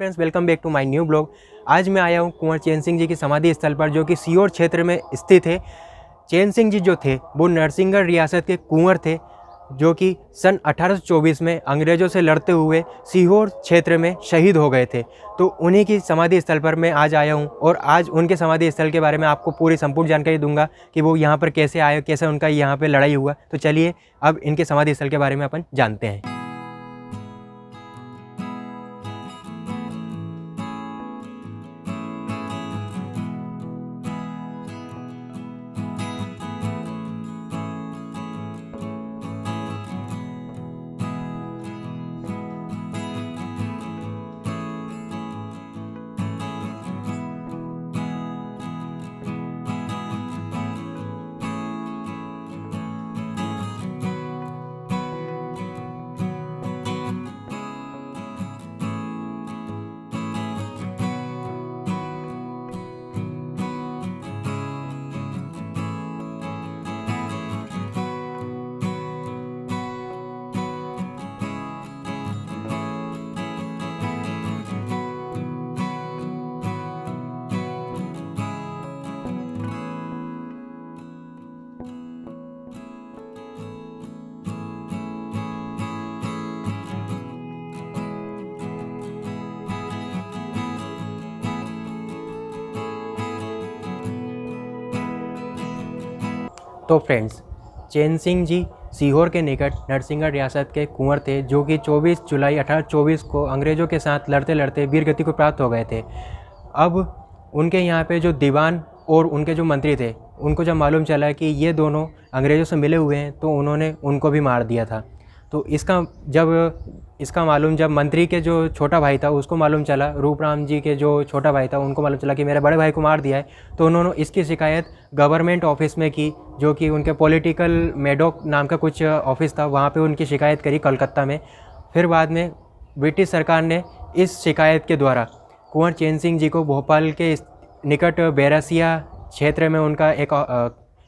Friends, welcome back to my new blog. आज मैं आया हूँ कुंवर चैन सिंह जी की समाधि स्थल पर, जो कि सीहोर क्षेत्र में स्थित है। चैन सिंह जी जो थे वो नरसिंहगढ़ रियासत के कुंवर थे, जो कि सन 1824 में अंग्रेज़ों से लड़ते हुए सीहोर क्षेत्र में शहीद हो गए थे। तो उन्हीं की समाधि स्थल पर मैं आज आया हूँ और आज उनके समाधि स्थल के बारे में आपको पूरी संपूर्ण जानकारी दूंगा कि वो यहाँ पर कैसे आए, कैसे उनका यहाँ पर लड़ाई हुआ। तो चलिए अब इनके समाधि स्थल के बारे में अपन जानते हैं। तो फ्रेंड्स, चैन सिंह जी सीहोर के निकट नरसिंहगढ़ रियासत के कुंवर थे, जो कि 24 जुलाई 1824 को अंग्रेज़ों के साथ लड़ते लड़ते वीरगति को प्राप्त हो गए थे। अब उनके यहाँ पे जो दीवान और उनके जो मंत्री थे, उनको जब मालूम चला कि ये दोनों अंग्रेज़ों से मिले हुए हैं, तो उन्होंने उनको भी मार दिया था। तो इसका मालूम जब मंत्री के जो छोटा भाई था उसको मालूम चला, रूपराम जी के जो छोटा भाई था उनको मालूम चला कि मेरे बड़े भाई को मार दिया है, तो उन्होंने इसकी शिकायत गवर्नमेंट ऑफिस में की, जो कि उनके पॉलिटिकल मेडोक नाम का कुछ ऑफिस था, वहाँ पे उनकी शिकायत करी कलकत्ता में। फिर बाद में ब्रिटिश सरकार ने इस शिकायत के द्वारा कुंवर चैन सिंह जी को भोपाल के निकट बैरसिया क्षेत्र में उनका एक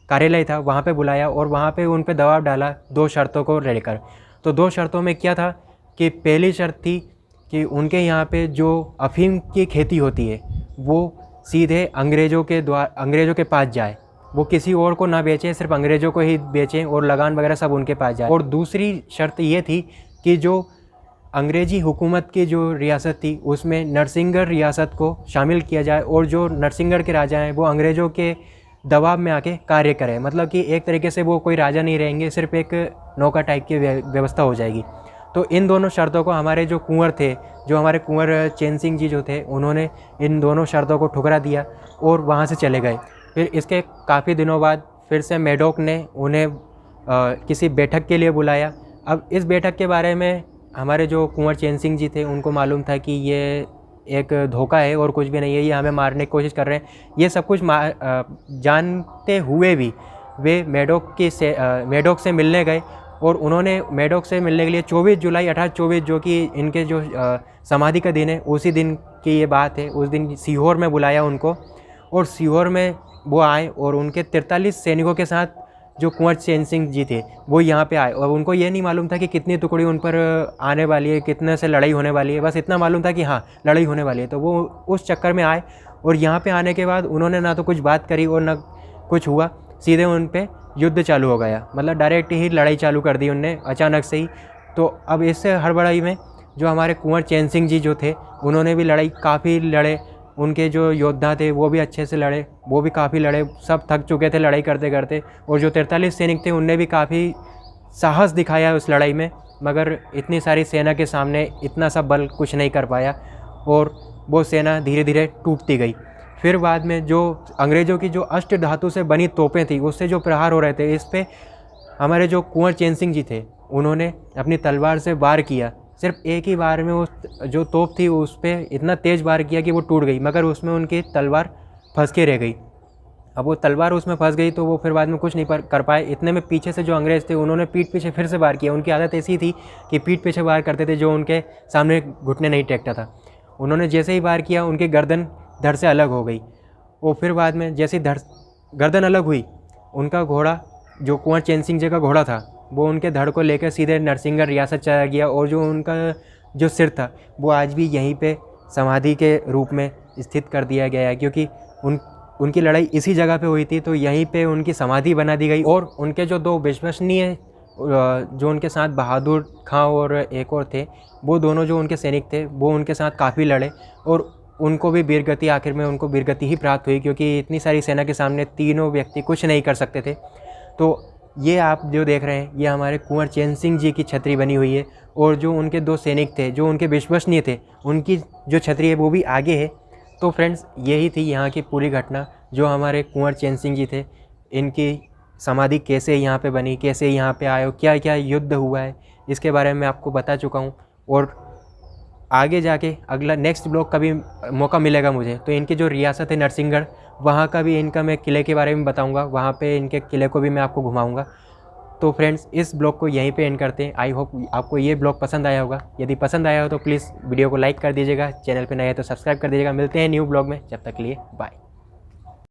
कार्यालय था, वहाँ पे बुलाया और वहाँ पे उन पे दबाव डाला 2 शर्तों को लेकर। तो 2 शर्तों में क्या था कि पहली शर्त थी कि उनके यहाँ पे जो अफीम की खेती होती है वो सीधे अंग्रेज़ों के पास जाए, वो किसी और को ना बेचें, सिर्फ अंग्रेज़ों को ही बेचें और लगान वगैरह सब उनके पास जाए। और दूसरी शर्त ये थी कि जो अंग्रेज़ी हुकूमत की जो रियासत थी उसमें नरसिंहगढ़ रियासत को शामिल किया जाए और जो नरसिंहगढ़ के राजा हैं वो अंग्रेज़ों के दबाव में आके कार्य करें। मतलब कि एक तरीके से वो कोई राजा नहीं रहेंगे, सिर्फ एक नौका टाइप की व्यवस्था हो जाएगी। तो इन दोनों शर्तों को हमारे जो कुंवर थे, जो हमारे कुंवर चैन सिंह जी जो थे, उन्होंने इन दोनों शर्तों को ठुकरा दिया और वहाँ से चले गए। फिर इसके काफ़ी दिनों बाद फिर से मेडोक ने उन्हें किसी बैठक के लिए बुलाया। अब इस बैठक के बारे में हमारे जो कुंवर चैन सिंह जी थे उनको मालूम था कि ये एक धोखा है और कुछ भी नहीं है, ये हमें मारने की कोशिश कर रहे हैं। ये सब कुछ जानते हुए भी वे मेडोक से मिलने गए और उन्होंने मेडोक से मिलने के लिए 24 जुलाई 1824, जो कि इनके जो समाधि का दिन है, उसी दिन की ये बात है, उस दिन सीहोर में बुलाया उनको। और सीहोर में वो आए और उनके 43 सैनिकों के साथ जो कुंवर चैन सिंह जी थे वो यहाँ पे आए। और उनको ये नहीं मालूम था कि कितनी टुकड़ी उन पर आने वाली है, कितने से लड़ाई होने वाली है, बस इतना मालूम था कि हाँ लड़ाई होने वाली है। तो वो उस चक्कर में आए और यहाँ पे आने के बाद उन्होंने ना तो कुछ बात करी और ना कुछ हुआ, सीधे उन पे युद्ध चालू हो गया। मतलब डायरेक्ट ही लड़ाई चालू कर दी उनने अचानक से ही। तो अब इससे हड़बड़ाई में जो हमारे कुंवर चैन सिंह जी जो थे उन्होंने भी लड़ाई काफ़ी लड़े, उनके जो योद्धा थे वो भी अच्छे से लड़े, वो भी काफ़ी लड़े, सब थक चुके थे लड़ाई करते करते। और जो 43 सैनिक थे उनने भी काफ़ी साहस दिखाया उस लड़ाई में, मगर इतनी सारी सेना के सामने इतना सा बल कुछ नहीं कर पाया और वो सेना धीरे धीरे टूटती गई। फिर बाद में जो अंग्रेज़ों की जो अष्ट धातु से बनी तोपें थी उससे जो प्रहार हो रहे थे, इस पे हमारे जो कुंवर चैन सिंह जी थे उन्होंने अपनी तलवार से वार किया। सिर्फ एक ही बार में वो जो तोप थी उस पर इतना तेज़ वार किया कि वो टूट गई, मगर उसमें उनकी तलवार फंस के रह गई। अब वो तलवार उसमें फंस गई तो वो फिर बाद में कुछ नहीं कर पाए। इतने में पीछे से जो अंग्रेज़ थे उन्होंने पीठ पीछे फिर से वार किया। उनकी आदत ऐसी थी कि पीठ पीछे वार करते थे, जो उनके सामने घुटने नहीं टेकता था। उन्होंने जैसे ही वार किया उनकी गर्दन धड़ से अलग हो गई। और फिर बाद में जैसे ही गर्दन अलग हुई, उनका घोड़ा जो कुंवर चैन सिंह जी का घोड़ा था वो उनके धड़ को लेकर सीधे नरसिंहगढ़ रियासत चला गया। और जो उनका जो सिर था वो आज भी यहीं पे समाधि के रूप में स्थित कर दिया गया है, क्योंकि उनकी लड़ाई इसी जगह पे हुई थी, तो यहीं पे उनकी समाधि बना दी गई। और उनके जो 2 विश्वसनीय जो उनके साथ बहादुर खां और एक और थे, वो दोनों जो उनके सैनिक थे वो उनके साथ काफ़ी लड़े और उनको भी वीरगति, आखिर में उनको वीरगति ही प्राप्त हुई, क्योंकि इतनी सारी सेना के सामने तीनों व्यक्ति कुछ नहीं कर सकते थे। तो ये आप जो देख रहे हैं ये हमारे कुंवर चैन सिंह जी की छतरी बनी हुई है, और जो उनके 2 सैनिक थे जो उनके विश्वसनीय थे उनकी जो छतरी है वो भी आगे है। तो फ्रेंड्स यही थी यहाँ की पूरी घटना, जो हमारे कुंवर चैन सिंह जी थे, इनकी समाधि कैसे यहाँ पे बनी, कैसे यहाँ पे आए, क्या क्या युद्ध हुआ है, इसके बारे में आपको बता चुका हूँ। और आगे जाके अगला नेक्स्ट ब्लॉग का भी मौका मिलेगा मुझे, तो इनकी जो रियासत है नरसिंहगढ़, वहाँ का भी इनका मैं किले के बारे में बताऊँगा, वहाँ पे इनके किले को भी मैं आपको घुमाऊँगा। तो फ्रेंड्स इस ब्लॉग को यहीं पे एंड करते हैं। आई होप आपको ये ब्लॉग पसंद आया होगा। यदि पसंद आया हो तो प्लीज़ वीडियो को लाइक कर दीजिएगा, चैनल पे नए हैं तो सब्सक्राइब कर दीजिएगा। मिलते हैं न्यू ब्लॉग में, जब तक के लिए बाय।